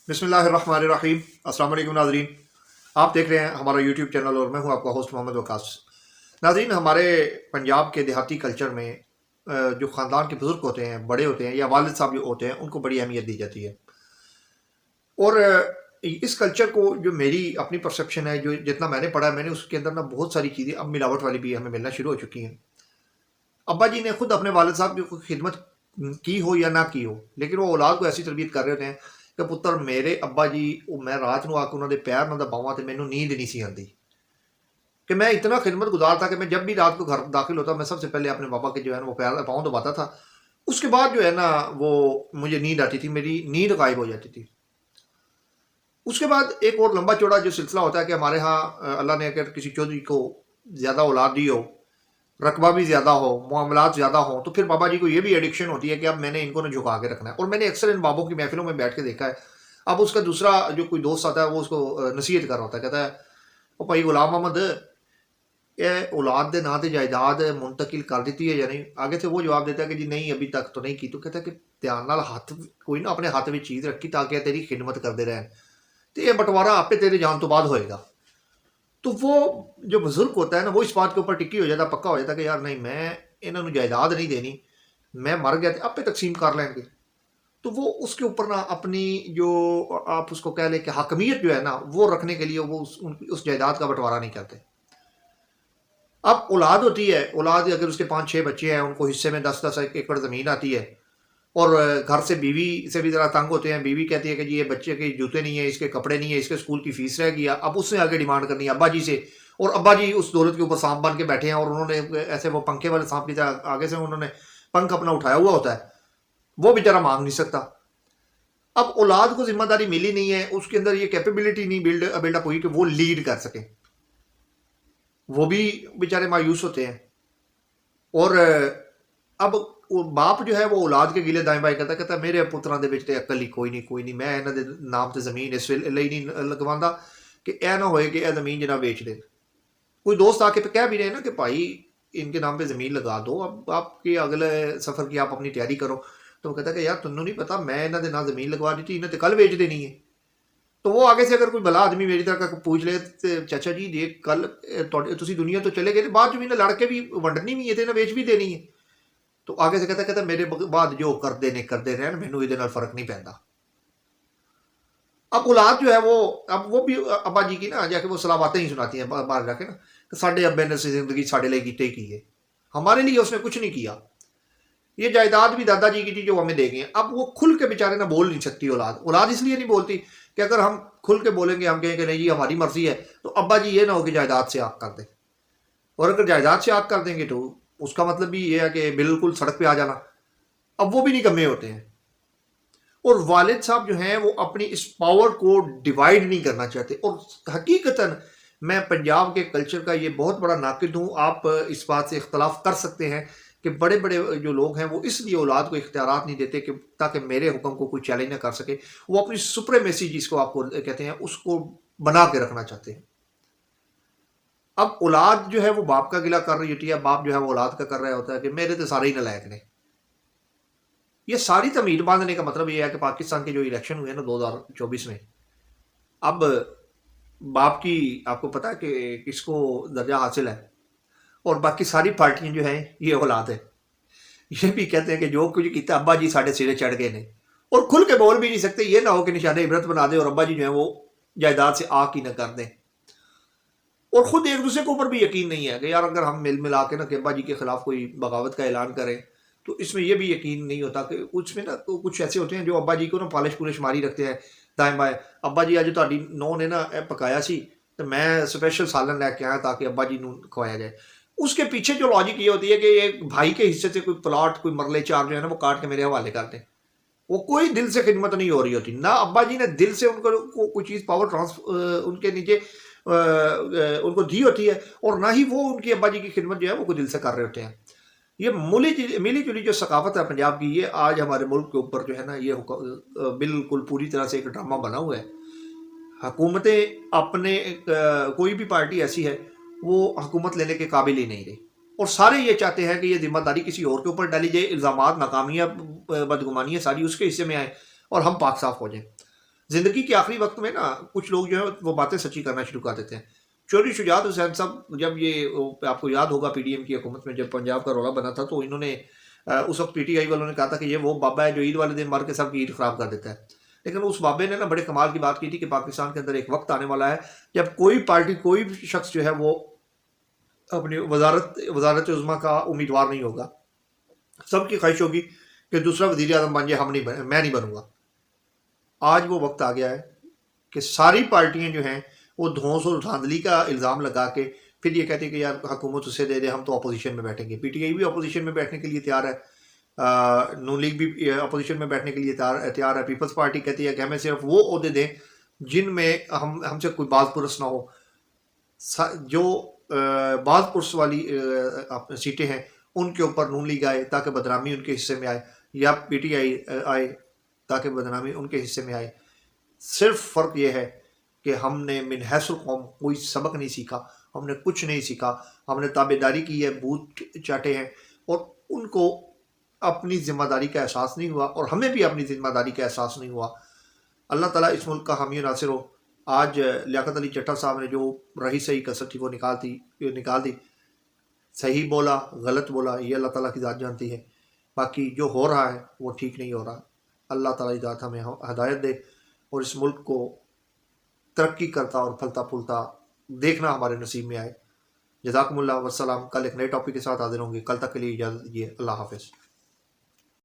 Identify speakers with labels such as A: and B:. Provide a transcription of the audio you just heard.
A: بسم اللہ الرحمن الرحیم۔ السلام علیکم ناظرین، آپ دیکھ رہے ہیں ہمارا یوٹیوب چینل اور میں ہوں آپ کا ہوسٹ محمد وقاص۔ ناظرین، ہمارے پنجاب کے دیہاتی کلچر میں جو خاندان کے بزرگ ہوتے ہیں، بڑے ہوتے ہیں یا والد صاحب جو ہوتے ہیں، ان کو بڑی اہمیت دی جاتی ہے۔ اور اس کلچر کو جو میری اپنی پرسیپشن ہے، جو جتنا میں نے پڑھا ہے، میں نے اس کے اندر نا بہت ساری چیزیں اب ملاوٹ والی بھی ہمیں ملنا شروع ہو چکی ہیں۔ ابا جی نے خود اپنے والد صاحب کی خدمت کی ہو یا نہ کی ہو، لیکن وہ اولاد کو ایسی تربیت کر رہے ہوتے ہیں کہ پتر میرے ابا جی میں رات نو آ کے انہوں نے پیر نہ دباواں تو مینوں نیند نہیں سی آتی، کہ میں اتنا خدمت گزار تھا کہ میں جب بھی رات کو گھر داخل ہوتا میں سب سے پہلے اپنے بابا کے جو ہے نا وہ پیر پاؤں دباتا تھا۔ اس کے بعد جو ہے نا وہ مجھے نیند آتی تھی، میری نیند غائب ہو جاتی تھی۔ اس کے بعد ایک اور لمبا چوڑا جو سلسلہ ہوتا ہے کہ ہمارے ہاں اللہ نے اگر کسی چودھری کو زیادہ اولاد دی ہو، رقبہ بھی زیادہ ہو، معاملات زیادہ ہوں، تو پھر بابا جی کو یہ بھی ایڈکشن ہوتی ہے کہ اب میں نے ان کو نہ جھکا کے رکھنا ہے۔ اور میں نے اکثر ان بابوں کی محفلوں میں بیٹھ کے دیکھا ہے، اب اس کا دوسرا جو کوئی دوست آتا ہے وہ اس کو نصیحت کر رہا ہوتا ہے، کہتا ہے او بھائی غلام محمد، یہ اولاد دے نا تے جائیداد منتقل کر دیتی ہے یا نہیں؟ آگے سے وہ جواب دیتا ہے کہ جی نہیں ابھی تک تو نہیں کی۔ تو کہتا ہے کہ دھیان نال ہاتھ کوئی نہ اپنے ہاتھ میں چیز رکھی تاکہ تیری خدمت کرتے رہیں، تو یہ بٹوارا آپ پہ تیرے جان تو بعد ہوئے گا۔ تو وہ جو بزرگ ہوتا ہے نا، وہ اس بات کے اوپر ٹکی ہو جاتا، پکا ہو جاتا کہ یار نہیں، میں انہوں نے جائیداد نہیں دینی، میں مر گیا تو آپ پہ تقسیم کر لیں گے۔ تو وہ اس کے اوپر نا اپنی جو آپ اس کو کہہ لیں کہ حاکمیت جو ہے نا وہ رکھنے کے لیے وہ اس جائیداد کا بٹوارا نہیں کرتے۔ اب اولاد ہوتی ہے، اولاد اگر اس کے 5-6 بچے ہیں، ان کو حصے میں 10-10 ایکڑ زمین آتی ہے، اور گھر سے بیوی سے بھی ذرا تنگ ہوتے ہیں، بیوی کہتی ہے کہ جی یہ بچے کے جوتے نہیں ہیں، اس کے کپڑے نہیں ہیں، اس کے اسکول کی فیس رہ گیا، اب اس سے آگے ڈیمانڈ کرنی ہے ابا جی سے، اور ابا جی اس دولت کے اوپر سانپ بن کے بیٹھے ہیں، اور انہوں نے ایسے وہ پنکھے والے سانپ کی طرح آگے سے انہوں نے پنکھ اپنا اٹھایا ہوا ہوتا ہے، وہ بیچارہ مانگ نہیں سکتا۔ اب اولاد کو ذمہ داری ملی نہیں ہے، اس کے اندر یہ کیپیبلٹی نہیں بلڈ اپ ہوئی کہ وہ لیڈ کر سکے، وہ بھی بیچارے مایوس ہوتے ہیں۔ اور اب باپ جو ہے وہ اولاد کے گلے دائیں بائیں کہتا ہے میرے پتراں دے وچ تے عقل ہی کوئی نہیں، میں انہاں دے نام تے زمین اس لیے نہیں لگواندا کہ اے نہ ہوئے کہ اے زمین جناب بیچ دے۔ کوئی دوست آ کے کہہ بھی رہے ہیں نا کہ بھائی ان کے نام پہ زمین لگا دو، اب آپ کے اگلے سفر کی آپ اپنی تیاری کرو۔ تو وہ کہتا ہے کہ یار تنوں نہیں پتا، میں انہاں دے نام زمین لگوا دیتی، انہیں تے کل بیچ دینی ہے۔ تو وہ آگے سے اگر کوئی بلا آدمی میری طرح کا پوچھ لے تے چاچا جی یہ کل تسی دنیا تو چلے گئے، بعد جو انہیں لڑ کے بھی ونڈنی بھی ہے تے انہیں بیچ بھی دینی ہے۔ تو آگے سے کہتا میرے بعد جو کرتے رہن، مینوں یہ فرق نہیں پہنتا۔ اب اولاد جو ہے وہ بھی ابا جی کی نا جا کے وہ صلاحاتیں ہی سناتی ہیں باہر جا کے نا، کہ ساڈے ابے نے زندگی ساڈے لیے کیتے کی ہے، ہمارے لیے اس نے کچھ نہیں کیا، یہ جائیداد بھی دادا جی کی تھی جو ہمیں دے گئے۔ اب وہ کھل کے بیچارے نہ بول نہیں سکتی اولاد اس لیے نہیں بولتی کہ اگر ہم کھل کے بولیں گے، ہم کہیں کہ نہیں جی ہماری مرضی ہے، تو ابا جی یہ نہ ہو کہ جائیداد سے آگ کر دیں، اور اگر جائیداد سے آگ کر دیں گے تو اس کا مطلب بھی یہ ہے کہ بالکل سڑک پہ آ جانا۔ اب وہ بھی نکمے ہوتے ہیں، اور والد صاحب جو ہیں وہ اپنی اس پاور کو ڈیوائیڈ نہیں کرنا چاہتے۔ اور حقیقتاً میں پنجاب کے کلچر کا یہ بہت بڑا ناقد ہوں، آپ اس بات سے اختلاف کر سکتے ہیں کہ بڑے بڑے جو لوگ ہیں وہ اس لیے اولاد کو اختیارات نہیں دیتے کہ تاکہ میرے حکم کو کوئی چیلنج نہ کر سکے، وہ اپنی سپریمیسی جس کو آپ کو کہتے ہیں اس کو بنا کے رکھنا چاہتے ہیں۔ اب اولاد جو ہے وہ باپ کا گلہ کر رہی ہوتی ہے، باپ جو ہے وہ اولاد کا کر رہا ہوتا ہے کہ میرے تو سارے ہی نالائق نے۔ یہ ساری تمہید باندھنے کا مطلب یہ ہے کہ پاکستان کے جو الیکشن ہوئے ہیں نا 2024 میں، اب باپ کی آپ کو پتا ہے کہ کس کو درجہ حاصل ہے، اور باقی ساری پارٹیاں جو ہیں یہ اولاد ہے۔ یہ بھی کہتے ہیں کہ جو کچھ کیتا ابا جی ساڑھے سرے چڑھ گئے نے، اور کھل کے بول بھی نہیں سکتے، یہ نہ ہو کہ نشان عبرت بنا دے اور ابا جی جو ہیں وہ جائیداد سے آ کی نہ کر دیں۔ اور خود ایک دوسرے کے اوپر بھی یقین نہیں ہے کہ یار اگر ہم مل ملا کے نا کہ ابا جی کے خلاف کوئی بغاوت کا اعلان کریں، تو اس میں یہ بھی یقین نہیں ہوتا کہ اس میں نا کچھ ایسے ہوتے ہیں جو ابا جی کو نا پالش پولش ماری رکھتے ہیں دائیں بائیں۔ ابا جی اج تہاڈی نو نے نا پکایا سی تو میں اسپیشل سالن لے کے آیا تاکہ ابا جی نوں کھوایا جائے۔ اس کے پیچھے جو لاجک یہ ہوتی ہے کہ ایک بھائی کے حصے سے کوئی پلاٹ کوئی مرلے چار جو ہے نا وہ کاٹ کے میرے حوالے کر دیں، وہ کوئی دل سے خدمت نہیں ہو رہی ہوتی، نہ ابا جی نے دل سے ان کو کوئی چیز پاور ان کے نیچے ان کو دی ہوتی ہے، اور نہ ہی وہ ان کی ابا جی کی خدمت جو ہے وہ کوئی دل سے کر رہے ہوتے ہیں۔ یہ ملی جلی جو ثقافت ہے پنجاب کی، یہ آج ہمارے ملک کے اوپر جو ہے نا یہ بالکل پوری طرح سے ایک ڈرامہ بنا ہوا ہے۔ حکومتیں اپنے کوئی بھی پارٹی ایسی ہے وہ حکومت لینے کے قابل ہی نہیں رہی، اور سارے یہ چاہتے ہیں کہ یہ ذمہ داری کسی اور کے اوپر ڈالی جائے، الزامات ناکامیاں بدگمانیاں ساری اس کے حصے میں آئیں اور ہم پاک صاف ہو جائیں۔ زندگی کے آخری وقت میں نا کچھ لوگ جو ہے وہ باتیں سچی کرنا شروع کر دیتے ہیں. چوری شجاعت حسین صاحب جب یہ آپ کو یاد ہوگا پی ڈی ایم کی حکومت میں جب پنجاب کا رولا بنا تھا تو انہوں نے اس وقت پی ٹی آئی والوں نے کہا تھا کہ یہ وہ بابا ہے جو عید والے دن مر کے سب کی عید خراب کر دیتا ہے. لیکن اس بابے نے نا بڑے کمال کی بات کی تھی کہ پاکستان کے اندر ایک وقت آنے والا ہے جب کوئی پارٹی کوئی بھی شخص جو ہے وہ اپنی وزارت عظمیٰ کا امیدوار نہیں ہوگا. سب کی خواہش ہوگی کہ دوسرا وزیر اعظم بن جائے، میں نہیں بنوں گا. آج وہ وقت آ گیا ہے کہ ساری پارٹیاں جو ہیں وہ دھونس اور دھاندلی کا الزام لگا کے پھر یہ کہتے ہیں کہ یار حکومت اسے دے دے، ہم تو اپوزیشن میں بیٹھیں گے. پی ٹی آئی بھی اپوزیشن میں بیٹھنے کے لیے تیار ہے، نون لیگ بھی اپوزیشن میں بیٹھنے کے لیے تیار ہے. پیپلز پارٹی کہتی ہے کہ ہمیں صرف وہ عہدے دیں جن میں ہم سے کوئی باز پرس نہ ہو. جو باز پرس والی سیٹیں ہیں ان کے اوپر نون لیگ آئے تاکہ بدنامی ان کے حصے میں آئے، یا پی ٹی آئی آئے تاکہ بدنامی ان کے حصے میں آئے. صرف فرق یہ ہے کہ ہم نے من حیث القوم کوئی سبق نہیں سیکھا، ہم نے کچھ نہیں سیکھا. ہم نے تابع داری کی ہے، بوت چاٹے ہیں، اور ان کو اپنی ذمہ داری کا احساس نہیں ہوا، اور ہمیں بھی اپنی ذمہ داری کا احساس نہیں ہوا. اللہ تعالیٰ اس ملک کا حامی و ناصر ہو. آج لیاقت علی چٹھا صاحب نے جو رہی صحیح کسر تھی وہ نکال دی. صحیح بولا غلط بولا یہ اللہ تعالیٰ کی ذات جانتی ہے، باقی جو ہو رہا ہے وہ ٹھیک نہیں ہو رہا. اللہ تعالیٰ کی ذات ہمیں ہدایت دے اور اس ملک کو ترقی کرتا اور پھلتا پھولتا دیکھنا ہمارے نصیب میں آئے. جزاکم اللہ والسلام. کل ایک نئے ٹاپک کے ساتھ حاضر ہوں گے. کل تک کے لیے اجازت دیجیے. اللہ حافظ.